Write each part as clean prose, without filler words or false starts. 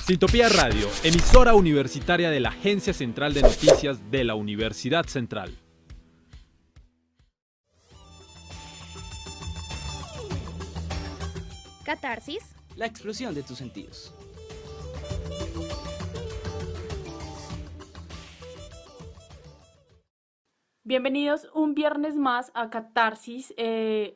Sintopía Radio, emisora universitaria de la Agencia Central de Noticias de la Universidad Central. Catarsis. La explosión de tus sentidos. Bienvenidos un viernes más a Catarsis,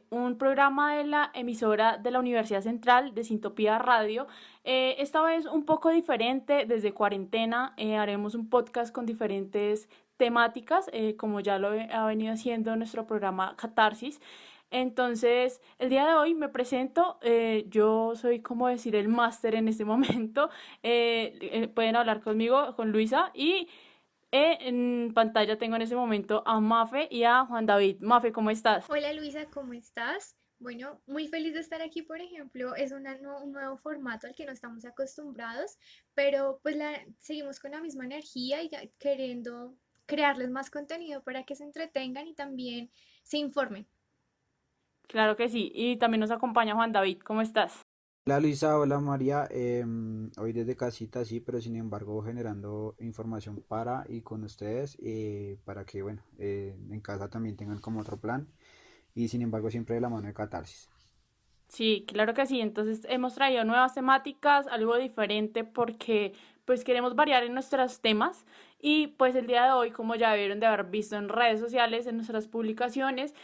un programa de la emisora de la Universidad Central de Sintopía Radio. Esta vez un poco diferente, desde cuarentena haremos un podcast con diferentes temáticas, como ya lo ha venido haciendo nuestro programa Catarsis. Entonces, el día de hoy me presento, yo soy como decir el máster en este momento, pueden hablar conmigo, con Luisa, y en pantalla tengo en este momento a Mafe y a Juan David. Mafe, ¿cómo estás? Hola Luisa, ¿cómo estás? Bueno, muy feliz de estar aquí, por ejemplo, es un nuevo formato al que no estamos acostumbrados, pero pues seguimos con la misma energía y queriendo crearles más contenido para que se entretengan y también se informen. Claro que sí, y también nos acompaña Juan David, ¿cómo estás? Hola Luisa, hola María, hoy desde casita sí, pero sin embargo generando información para y con ustedes, para que bueno, en casa también tengan como otro plan y sin embargo siempre de la mano de Catarsis. Sí, claro que sí. Entonces hemos traído nuevas temáticas, algo diferente porque pues queremos variar en nuestros temas y pues el día de hoy, como ya vieron de haber visto en redes sociales, en nuestras publicaciones,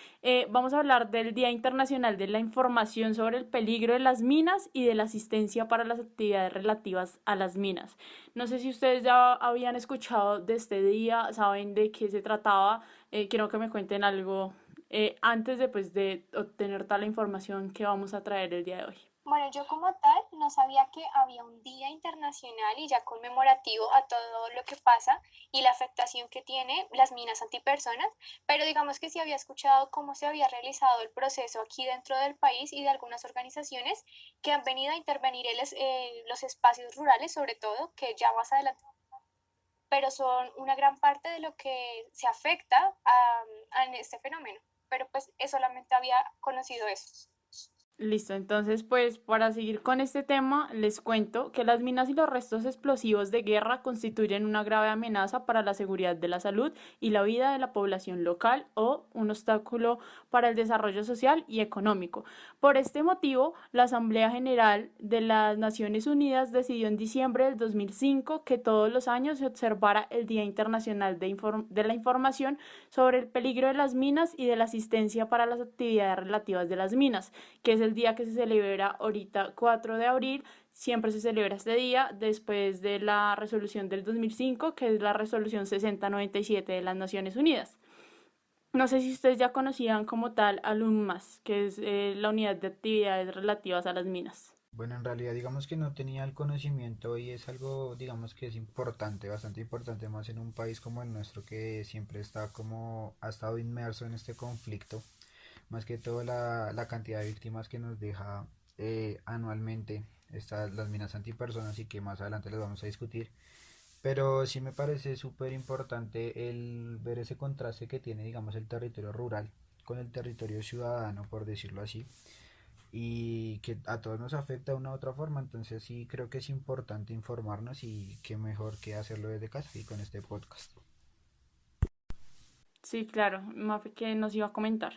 vamos a hablar del Día Internacional de la Información sobre el peligro de las minas y de la asistencia para las actividades relativas a las minas. No sé si ustedes ya habían escuchado de este día, saben de qué se trataba, quiero que me cuenten algo antes de, pues, de obtener tal información que vamos a traer el día de hoy. Bueno, yo como tal no sabía que había un día internacional y ya conmemorativo a todo lo que pasa y la afectación que tiene las minas antipersonas, pero digamos que sí había escuchado cómo se había realizado el proceso aquí dentro del país y de algunas organizaciones que han venido a intervenir en los espacios rurales, sobre todo, que ya más adelante, pero son una gran parte de lo que se afecta a este fenómeno, pero pues solamente había conocido eso. Listo, entonces pues para seguir con este tema les cuento que las minas y los restos explosivos de guerra constituyen una grave amenaza para la seguridad de la salud y la vida de la población local o un obstáculo para el desarrollo social y económico. Por este motivo, la Asamblea General de las Naciones Unidas decidió en diciembre del 2005 que todos los años se observara el Día Internacional de la Información sobre el peligro de las minas y de la asistencia para las actividades relativas de las minas, que es el día que se celebra ahorita 4 de abril. Siempre se celebra este día después de la resolución del 2005, que es la resolución 6097 de las Naciones Unidas. No sé si ustedes ya conocían como tal al UNMAS, que es la unidad de actividades relativas a las minas. Bueno, en realidad digamos que no tenía el conocimiento y es algo digamos que es importante, bastante importante más en un país como el nuestro que siempre está como ha estado inmerso en este conflicto, más que todo la cantidad de víctimas que nos deja anualmente las minas antipersonas y que más adelante les vamos a discutir. Pero sí me parece súper importante el ver ese contraste que tiene, digamos, el territorio rural con el territorio ciudadano, por decirlo así, y que a todos nos afecta de una u otra forma. Entonces sí creo que es importante informarnos y qué mejor que hacerlo desde casa y con este podcast. Sí, claro, Mafe, que nos iba a comentar.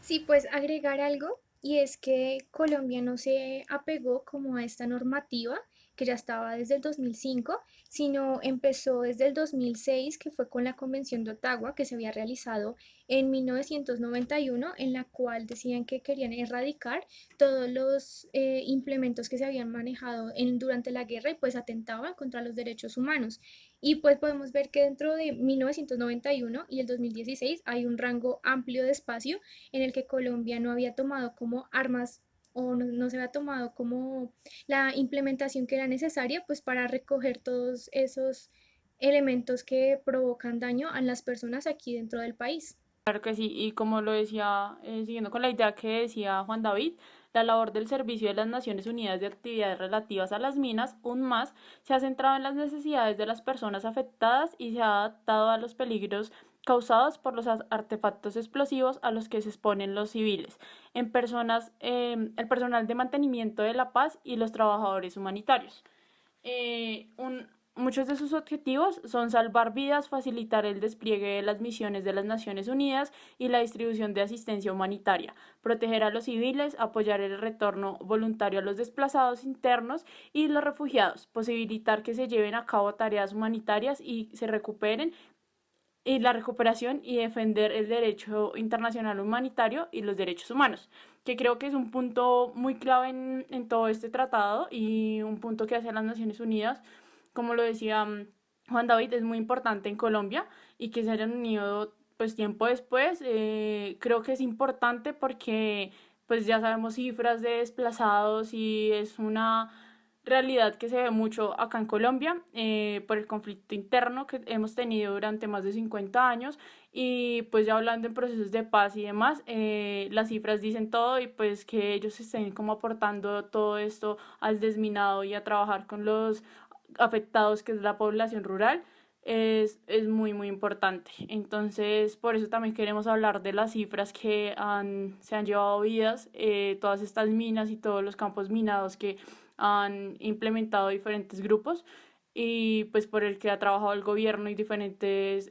Sí, pues agregar algo y es que Colombia no se apegó como a esta normativa que ya estaba desde el 2005, sino empezó desde el 2006, que fue con la Convención de Ottawa que se había realizado en 1991, en la cual decían que querían erradicar todos los implementos que se habían manejado durante la guerra y pues atentaban contra los derechos humanos. Y pues podemos ver que dentro de 1991 y el 2016 hay un rango amplio de espacio en el que Colombia no había tomado como armas o no se había tomado como la implementación que era necesaria pues para recoger todos esos elementos que provocan daño a las personas aquí dentro del país. Claro que sí, y como lo decía, siguiendo con la idea que decía Juan David, la labor del Servicio de las Naciones Unidas de Actividades Relativas a las Minas, UNMAS, se ha centrado en las necesidades de las personas afectadas y se ha adaptado a los peligros causados por los artefactos explosivos a los que se exponen los civiles, el personal de mantenimiento de la paz y los trabajadores humanitarios. Muchos de sus objetivos son salvar vidas, facilitar el despliegue de las misiones de las Naciones Unidas y la distribución de asistencia humanitaria, proteger a los civiles, apoyar el retorno voluntario a los desplazados internos y los refugiados, posibilitar que se lleven a cabo tareas humanitarias y se recuperen y la recuperación y defender el derecho internacional humanitario y los derechos humanos, que creo que es un punto muy clave en todo este tratado y un punto que hace las Naciones Unidas, como lo decía Juan David, es muy importante en Colombia y que se hayan unido pues tiempo después, creo que es importante porque pues ya sabemos cifras de desplazados y es una realidad que se ve mucho acá en Colombia por el conflicto interno que hemos tenido durante más de 50 años y pues ya hablando en procesos de paz y demás, las cifras dicen todo y pues que ellos estén como aportando todo esto al desminado y a trabajar con los afectados que es la población rural es muy muy importante. Entonces por eso también queremos hablar de las cifras que se han llevado vidas, todas estas minas y todos los campos minados que han implementado diferentes grupos y pues por el que ha trabajado el gobierno y diferentes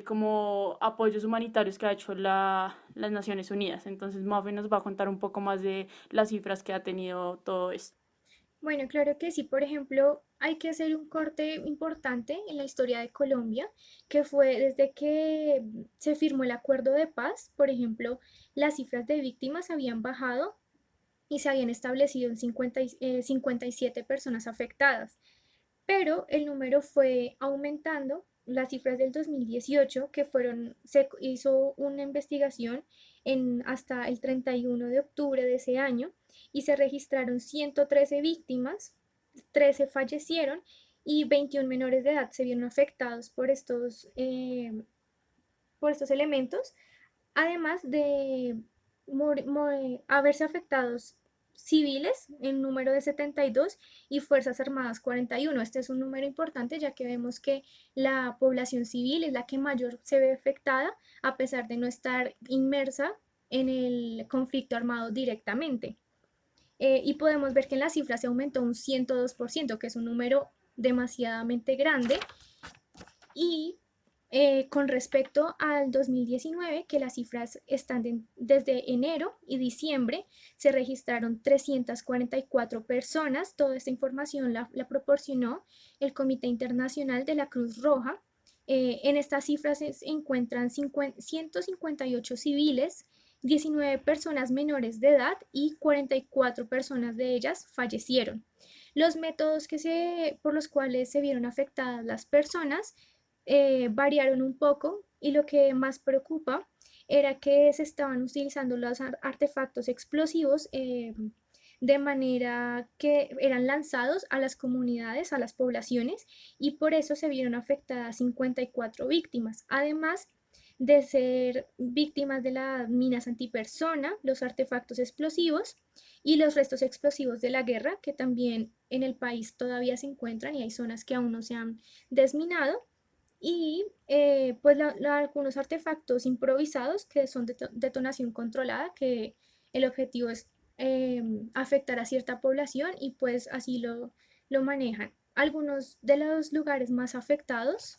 como apoyos humanitarios que ha hecho las Naciones Unidas. Entonces Mafe nos va a contar un poco más de las cifras que ha tenido todo esto. Bueno, claro que sí. Por ejemplo, hay que hacer un corte importante en la historia de Colombia, que fue desde que se firmó el acuerdo de paz. Por ejemplo, las cifras de víctimas habían bajado y se habían establecido en 57 personas afectadas, pero el número fue aumentando. Las cifras del 2018, se hizo una investigación hasta el 31 de octubre de ese año y se registraron 113 víctimas, 13 fallecieron y 21 menores de edad se vieron afectados por estos elementos, además de haberse afectados civiles en número de 72 y Fuerzas Armadas 41. Este es un número importante ya que vemos que la población civil es la que mayor se ve afectada a pesar de no estar inmersa en el conflicto armado directamente. Y podemos ver que en la cifra se aumentó un 102%, que es un número demasiadamente grande. Y con respecto al 2019, que las cifras están desde enero y diciembre, se registraron 344 personas. Toda esta información la proporcionó el Comité Internacional de la Cruz Roja. En estas cifras se encuentran 158 civiles, 19 personas menores de edad y 44 personas de ellas fallecieron. Los métodos por los cuales se vieron afectadas las personas variaron un poco y lo que más preocupa era que se estaban utilizando los artefactos explosivos de manera que eran lanzados a las comunidades, a las poblaciones, y por eso se vieron afectadas 54 víctimas. Además de ser víctimas de las minas antipersona, los artefactos explosivos y los restos explosivos de la guerra, que también en el país todavía se encuentran y hay zonas que aún no se han desminado, y pues algunos artefactos improvisados que son de detonación controlada, que el objetivo es afectar a cierta población y pues así lo manejan. Algunos de los lugares más afectados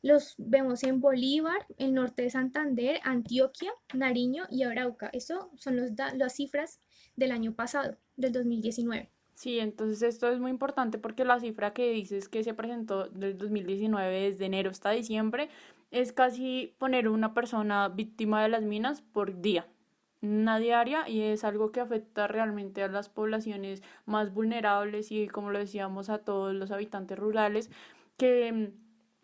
los vemos en Bolívar, el norte de Santander, Antioquia, Nariño y Arauca. Eso son las cifras del año pasado, del 2019. Sí, entonces esto es muy importante porque la cifra que dices que se presentó del 2019 desde enero hasta diciembre es casi poner una persona víctima de las minas por día, una diaria, y es algo que afecta realmente a las poblaciones más vulnerables y como lo decíamos a todos los habitantes rurales que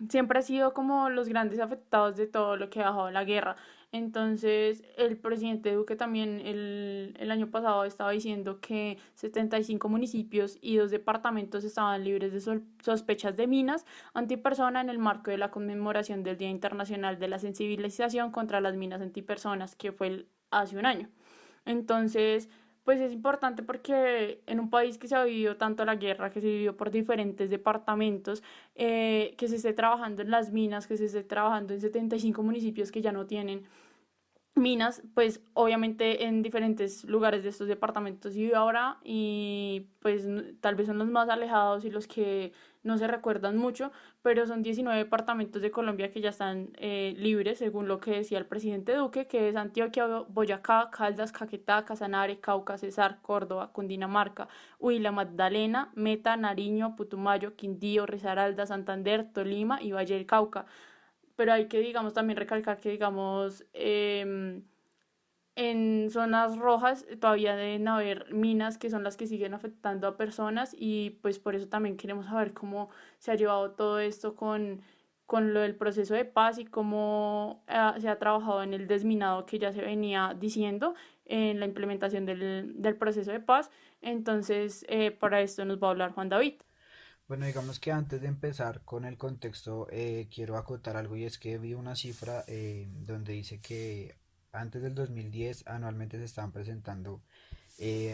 siempre han sido como los grandes afectados de todo lo que ha dejado la guerra. Entonces, el presidente Duque también el año pasado estaba diciendo que 75 municipios y 2 departamentos estaban libres de sospechas de minas antipersona en el marco de la conmemoración del Día Internacional de la Sensibilización contra las Minas Antipersonas, que fue hace un año. Entonces, pues es importante porque en un país que se ha vivido tanto la guerra, que se vivió por diferentes departamentos, que se esté trabajando en las minas, que se esté trabajando en 75 municipios que ya no tienen minas, pues obviamente en diferentes lugares de estos departamentos y ahora, y pues tal vez son los más alejados y los que no se recuerdan mucho, pero son 19 departamentos de Colombia que ya están libres, según lo que decía el presidente Duque, que es Antioquia, Boyacá, Caldas, Caquetá, Casanare, Cauca, Cesar, Córdoba, Cundinamarca, Huila, Magdalena, Meta, Nariño, Putumayo, Quindío, Risaralda, Santander, Tolima y Valle del Cauca. Pero hay que, digamos, también recalcar que, digamos, en zonas rojas todavía deben haber minas que son las que siguen afectando a personas y pues por eso también queremos saber cómo se ha llevado todo esto con lo del proceso de paz y cómo se ha trabajado en el desminado que ya se venía diciendo en la implementación del proceso de paz. Entonces, para esto nos va a hablar Juan David. Bueno, digamos que antes de empezar con el contexto, quiero acotar algo y es que vi una cifra donde dice que antes del 2010 anualmente se estaban presentando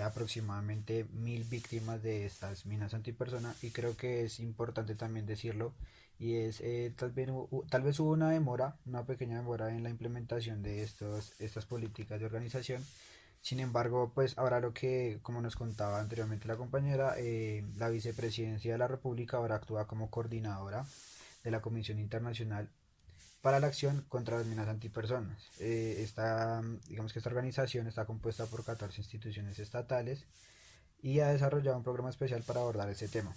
aproximadamente 1.000 víctimas de estas minas antipersona y creo que es importante también decirlo y es tal vez hubo una demora, una pequeña demora en la implementación de estas políticas de organización. Sin embargo, pues ahora lo que, como nos contaba anteriormente la compañera, la Vicepresidencia de la República ahora actúa como coordinadora de la Comisión Internacional para la Acción contra las Minas Antipersonas. Digamos que esta organización está compuesta por 14 instituciones estatales y ha desarrollado un programa especial para abordar este tema.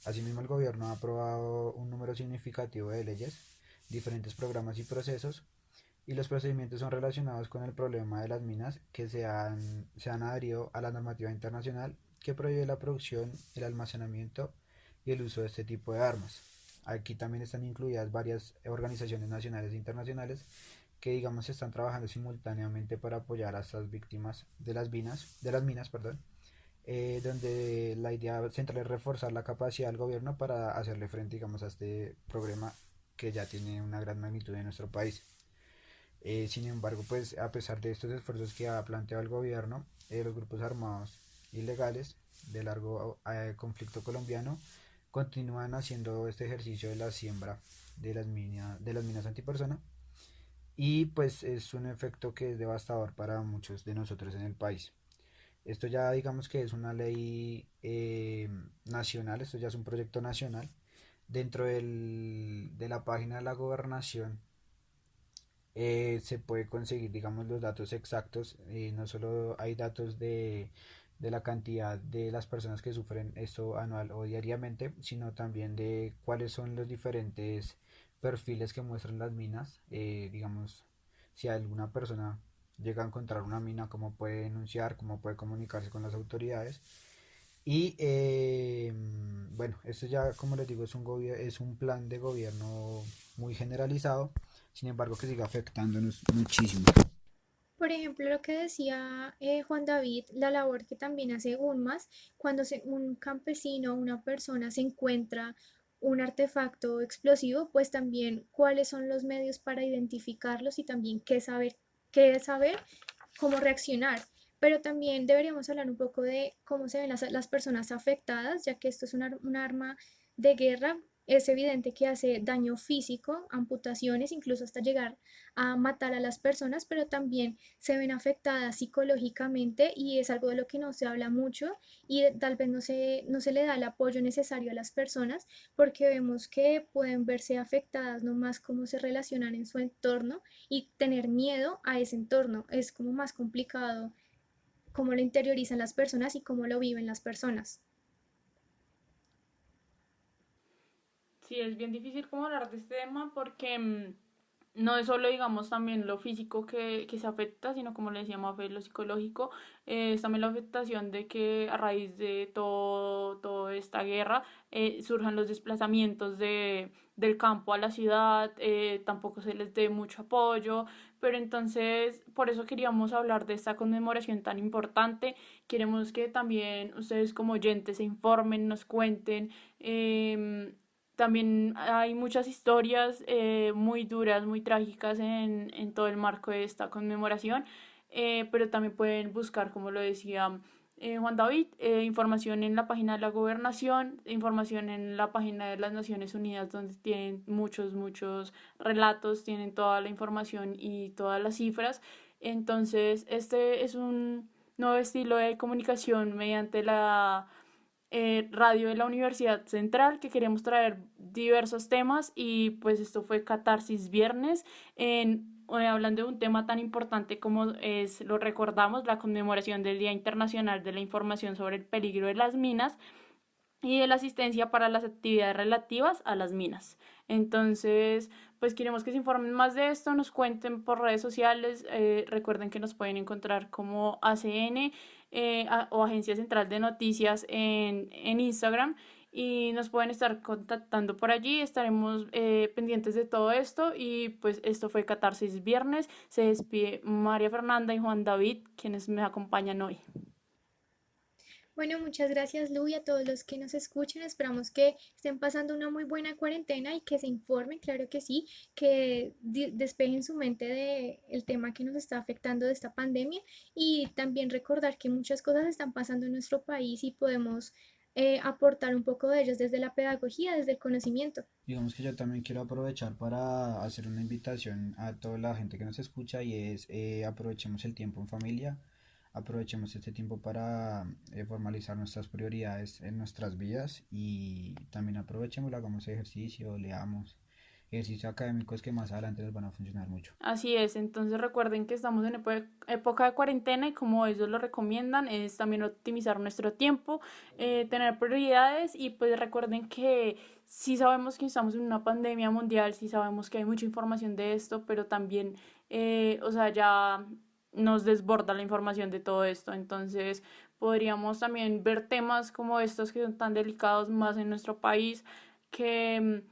Asimismo, el gobierno ha aprobado un número significativo de leyes, diferentes programas y procesos y los procedimientos son relacionados con el problema de las minas que se han adherido a la normativa internacional que prohíbe la producción, el almacenamiento y el uso de este tipo de armas. Aquí también están incluidas varias organizaciones nacionales e internacionales que digamos están trabajando simultáneamente para apoyar a estas víctimas de las minas, perdón, donde la idea central es reforzar la capacidad del gobierno para hacerle frente digamos a este problema que ya tiene una gran magnitud en nuestro país. Sin embargo, pues a pesar de estos esfuerzos que ha planteado el gobierno, los grupos armados ilegales de largo conflicto colombiano continúan haciendo este ejercicio de la siembra de las minas antipersona y pues es un efecto que es devastador para muchos de nosotros en el país. Esto ya digamos que es una ley nacional, esto ya es un proyecto nacional. Dentro de la página de la gobernación se puede conseguir, digamos, los datos exactos. No solo hay datos de la cantidad de las personas que sufren esto anual o diariamente, sino también de cuáles son los diferentes perfiles que muestran las minas. Digamos, si alguna persona llega a encontrar una mina, cómo puede denunciar, cómo puede comunicarse con las autoridades. Y bueno, esto ya, como les digo, es un plan de gobierno muy generalizado, sin embargo que sigue afectándonos muchísimo. Por ejemplo, lo que decía Juan David, la labor que también hace UNMAS, cuando un campesino o una persona se encuentra un artefacto explosivo, pues también cuáles son los medios para identificarlos y también qué saber, cómo reaccionar. Pero también deberíamos hablar un poco de cómo se ven las personas afectadas, ya que esto es un arma de guerra. Es evidente que hace daño físico, amputaciones, incluso hasta llegar a matar a las personas, pero también se ven afectadas psicológicamente y es algo de lo que no se habla mucho y tal vez no se le da el apoyo necesario a las personas porque vemos que pueden verse afectadas nomás cómo se relacionan en su entorno y tener miedo a ese entorno. Es como más complicado cómo lo interiorizan las personas y cómo lo viven las personas. Sí, es bien difícil como hablar de este tema porque no es solo, digamos, también lo físico que se afecta, sino como le decía Mafe, lo psicológico, es también la afectación de que a raíz de toda esta guerra surjan los desplazamientos del campo a la ciudad, tampoco se les dé mucho apoyo, pero entonces por eso queríamos hablar de esta conmemoración tan importante, queremos que también ustedes como oyentes se informen, nos cuenten. También hay muchas historias muy duras, muy trágicas en todo el marco de esta conmemoración, pero también pueden buscar, como lo decía Juan David, información en la página de la gobernación, información en la página de las Naciones Unidas, donde tienen muchos relatos, tienen toda la información y todas las cifras. Entonces, este es un nuevo estilo de comunicación mediante la radio de la Universidad Central, que queremos traer diversos temas, y pues esto fue Catarsis Viernes hablando de un tema tan importante como es, lo recordamos, la conmemoración del Día Internacional de la Información sobre el Peligro de las Minas y de la asistencia para las actividades relativas a las minas. Entonces, pues queremos que se informen más de esto, nos cuenten por redes sociales. Recuerden que nos pueden encontrar como ACN o Agencia Central de Noticias en Instagram, y nos pueden estar contactando por allí. Estaremos pendientes de todo esto, y pues esto fue Catarsis Viernes. Se despide María Fernanda y Juan David, quienes me acompañan hoy. Bueno, muchas gracias, Lu, y a todos los que nos escuchen. Esperamos que estén pasando una muy buena cuarentena y que se informen, claro que sí, que despejen su mente del tema que nos está afectando de esta pandemia, y también recordar que muchas cosas están pasando en nuestro país y podemos aportar un poco de ellas desde la pedagogía, desde el conocimiento. Digamos que yo también quiero aprovechar para hacer una invitación a toda la gente que nos escucha, y es aprovechemos el tiempo en familia, aprovechemos este tiempo para formalizar nuestras prioridades en nuestras vidas, y también aprovechemos, hagamos ejercicio, leamos ejercicios académicos que más adelante les van a funcionar mucho. Así es, entonces recuerden que estamos en época de cuarentena, y como ellos lo recomiendan, es también optimizar nuestro tiempo, tener prioridades, y pues recuerden que sí sabemos que estamos en una pandemia mundial, sí sabemos que hay mucha información de esto, pero también, o sea, ya nos desborda la información de todo esto. Entonces podríamos también ver temas como estos, que son tan delicados más en nuestro país, que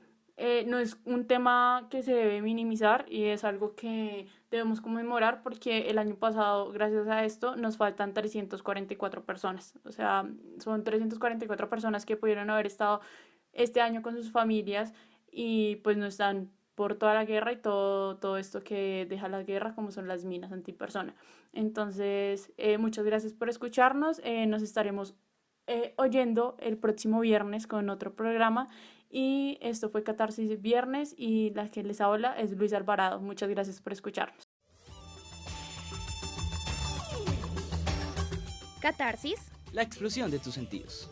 no es un tema que se debe minimizar, y es algo que debemos conmemorar, porque el año pasado, gracias a esto, nos faltan 344 personas. O sea, son 344 personas que pudieron haber estado este año con sus familias, y pues no están por toda la guerra y todo esto que deja la guerra, como son las minas antipersona. Entonces, muchas gracias por escucharnos. Nos estaremos oyendo el próximo viernes con otro programa. Y esto fue Catarsis Viernes, y la que les habla es Luis Alvarado. Muchas gracias por escucharnos. Catarsis. La explosión de tus sentidos.